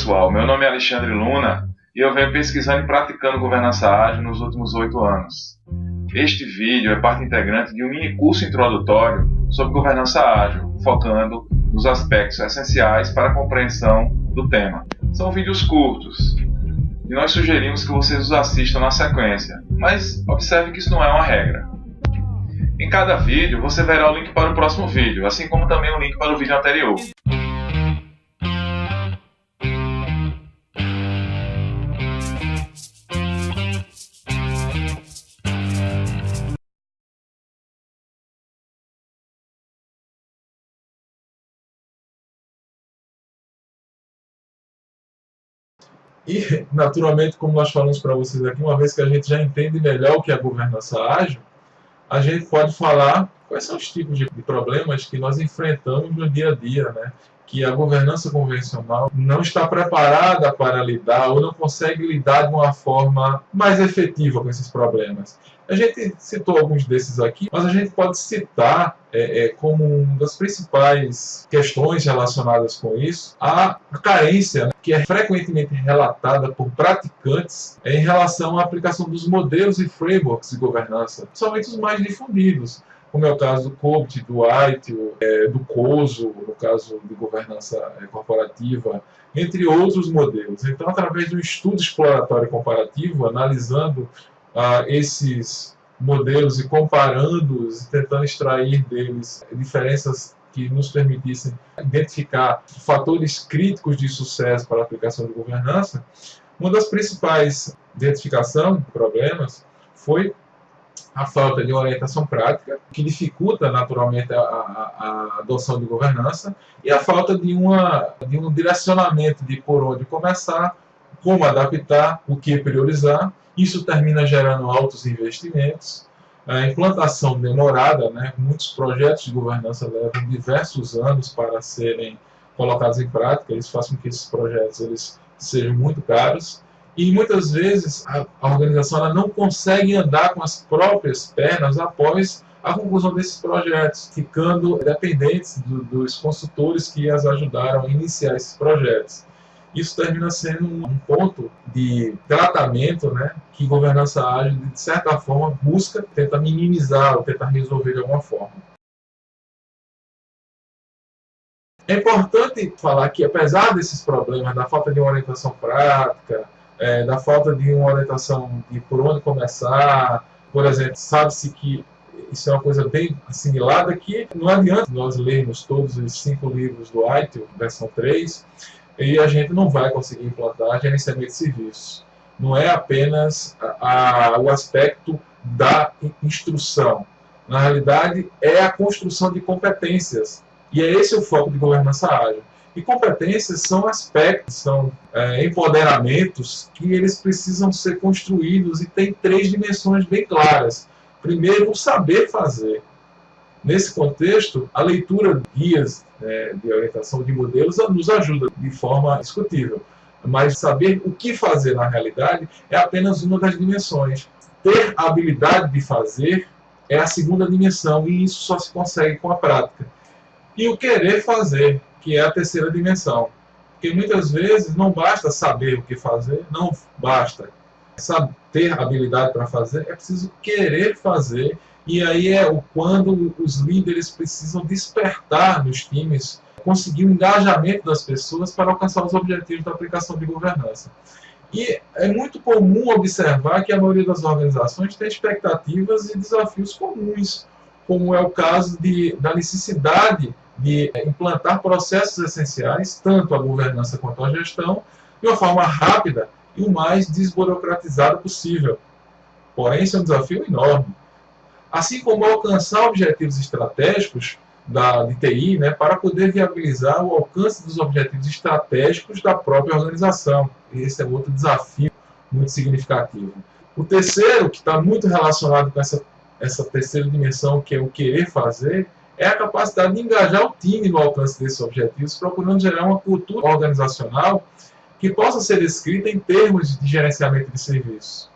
pessoal, meu nome é Alexandre Luna e eu venho pesquisando e praticando governança ágil nos últimos 8 anos. Este vídeo é parte integrante de um mini curso introdutório sobre governança ágil, focando nos aspectos essenciais para a compreensão do tema. São vídeos curtos e nós sugerimos que vocês os assistam na sequência, mas observe que isso não é uma regra. Em cada vídeo você verá o link para o próximo vídeo, assim como também o link para o vídeo anterior. E, naturalmente, como nós falamos para vocês aqui, uma vez que a gente já entende melhor o que é a governança ágil, a gente pode falar quais são os tipos de problemas que nós enfrentamos no dia a dia, né? Que a governança convencional não está preparada para lidar ou não consegue lidar de uma forma mais efetiva com esses problemas. A gente citou alguns desses aqui, mas a gente pode citar como uma das principais questões relacionadas com isso a carência, né, que é frequentemente relatada por praticantes em relação à aplicação dos modelos e frameworks de governança, somente os mais difundidos, como é o caso do COBIT, do ITIL, do COSO, no caso de governança corporativa, entre outros modelos. Então, através de um estudo exploratório comparativo, analisando esses modelos e comparando-os e tentando extrair deles diferenças que nos permitissem identificar fatores críticos de sucesso para a aplicação de governança, uma das principais identificações de problemas foi a falta de orientação prática, que dificulta naturalmente a adoção de governança, e a falta de um direcionamento de por onde começar, como adaptar, o que priorizar. Isso termina gerando altos investimentos, a implantação demorada, né? Muitos projetos de governança levam diversos anos para serem colocados em prática, isso faz com que esses projetos eles sejam muito caros, e muitas vezes a organização ela não consegue andar com as próprias pernas após a conclusão desses projetos, ficando dependentes dos consultores que as ajudaram a iniciar esses projetos. Isso termina sendo um ponto de tratamento, né, que governança ágil, de certa forma, tenta minimizar ou tenta resolver de alguma forma. É importante falar que, apesar desses problemas, da falta de uma orientação prática, da falta de uma orientação de por onde começar, por exemplo, sabe-se que isso é uma coisa bem assimilada, que não adianta nós lermos todos os 5 livros do ITIL, versão 3, e a gente não vai conseguir implantar gerenciamento de serviços. Não é apenas o aspecto da instrução. Na realidade, é a construção de competências. E é esse o foco de governança ágil. E competências são aspectos, são empoderamentos que eles precisam ser construídos e tem 3 dimensões bem claras. Primeiro, o saber fazer. Nesse contexto, a leitura de guias de orientação de modelos nos ajuda de forma discutível. Mas saber o que fazer na realidade é apenas uma das dimensões. Ter a habilidade de fazer é a segunda dimensão, e isso só se consegue com a prática. E o querer fazer, que é a terceira dimensão. Porque muitas vezes não basta saber o que fazer, não basta ter habilidade para fazer, é preciso querer fazer. E aí quando os líderes precisam despertar nos times, conseguir o engajamento das pessoas para alcançar os objetivos da aplicação de governança. E é muito comum observar que a maioria das organizações tem expectativas e desafios comuns, como é o caso da necessidade de implantar processos essenciais, tanto a governança quanto a gestão, de uma forma rápida e o mais desburocratizada possível. Porém, isso é um desafio enorme. Assim como alcançar objetivos estratégicos de TI, né, para poder viabilizar o alcance dos objetivos estratégicos da própria organização. Esse é outro desafio muito significativo. O terceiro, que está muito relacionado com essa terceira dimensão, que é o querer fazer, é a capacidade de engajar o time no alcance desses objetivos, procurando gerar uma cultura organizacional que possa ser descrita em termos de gerenciamento de serviços.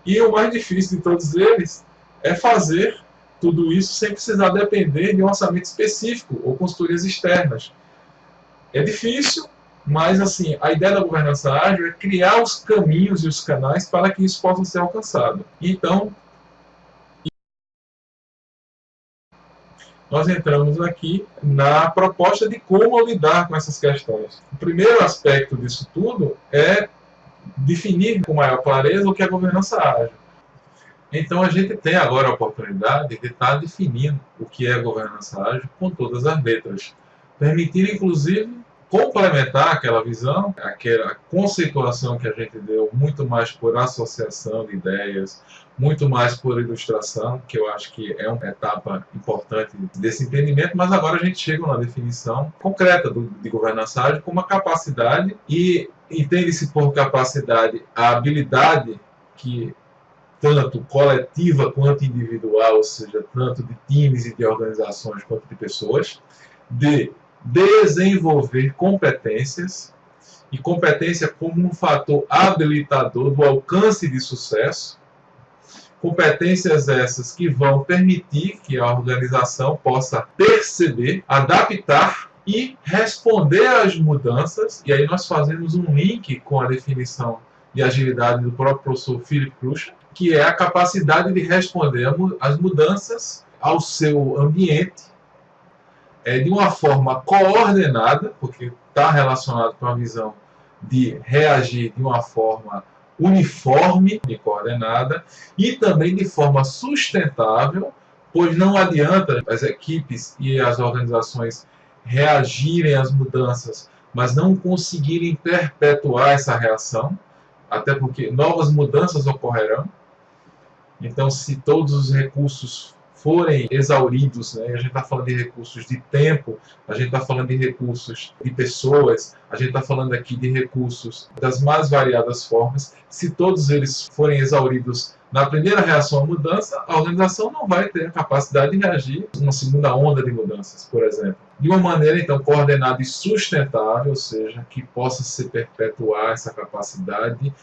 E o mais difícil de todos eles é fazer tudo isso sem precisar depender de um orçamento específico ou consultorias externas. É difícil, Mas, assim, a ideia da governança ágil é criar os caminhos e os canais para que isso possa ser alcançado. Então, nós entramos aqui na proposta de como lidar com essas questões. O primeiro aspecto disso tudo é definir com maior clareza o que é governança ágil. Então, a gente tem agora a oportunidade de estar definindo o que é governança ágil com todas as letras, permitindo, inclusive, complementar aquela visão, aquela conceituação que a gente deu, muito mais por associação de ideias, muito mais por ilustração, que eu acho que é uma etapa importante desse entendimento, mas agora a gente chega na definição concreta de governança ágil como uma capacidade, e entende-se por capacidade a habilidade que tanto coletiva quanto individual, ou seja, tanto de times e de organizações quanto de pessoas, de desenvolver competências, e competência como um fator habilitador do alcance de sucesso, competências essas que vão permitir que a organização possa perceber, adaptar e responder às mudanças, e aí nós fazemos um link com a definição de agilidade do próprio professor Philip Krusher, que é a capacidade de responder às mudanças ao seu ambiente de uma forma coordenada, porque está relacionado com a visão de reagir de uma forma uniforme e coordenada, e também de forma sustentável, pois não adianta as equipes e as organizações reagirem às mudanças, mas não conseguirem perpetuar essa reação, até porque novas mudanças ocorrerão. Então, se todos os recursos forem exauridos, né, a gente está falando de recursos de tempo, a gente está falando de recursos de pessoas, a gente está falando aqui de recursos das mais variadas formas, se todos eles forem exauridos na primeira reação à mudança, a organização não vai ter a capacidade de reagir a uma segunda onda de mudanças, por exemplo. De uma maneira, então, coordenada e sustentável, ou seja, que possa se perpetuar essa capacidade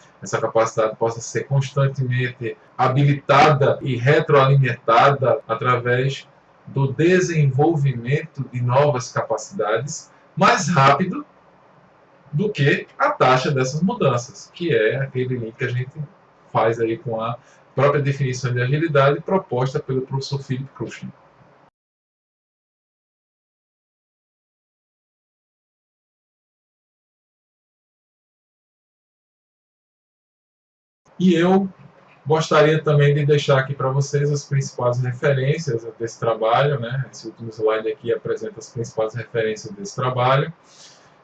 possa ser constantemente habilitada e retroalimentada através do desenvolvimento de novas capacidades mais rápido do que a taxa dessas mudanças, que é aquele link que a gente faz aí com a própria definição de agilidade proposta pelo professor Philip Krusher. E eu gostaria também de deixar aqui para vocês as principais referências desse trabalho, né? Esse último slide aqui apresenta as principais referências desse trabalho,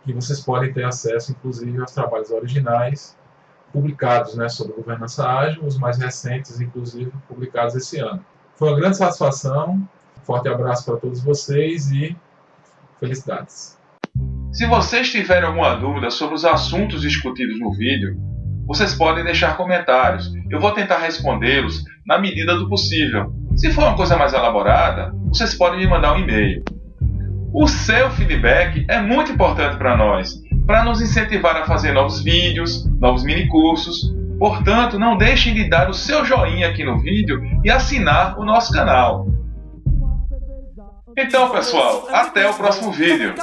e vocês podem ter acesso, inclusive, aos trabalhos originais publicados, né, sobre governança ágil, os mais recentes, inclusive, publicados esse ano. Foi uma grande satisfação, um forte abraço para todos vocês e felicidades. Se vocês tiverem alguma dúvida sobre os assuntos discutidos no vídeo, vocês podem deixar comentários. Eu vou tentar respondê-los na medida do possível. Se for uma coisa mais elaborada, vocês podem me mandar um e-mail. O seu feedback é muito importante para nós, para nos incentivar a fazer novos vídeos, novos minicursos. Portanto, não deixem de dar o seu joinha aqui no vídeo e assinar o nosso canal. Então, pessoal, até o próximo vídeo.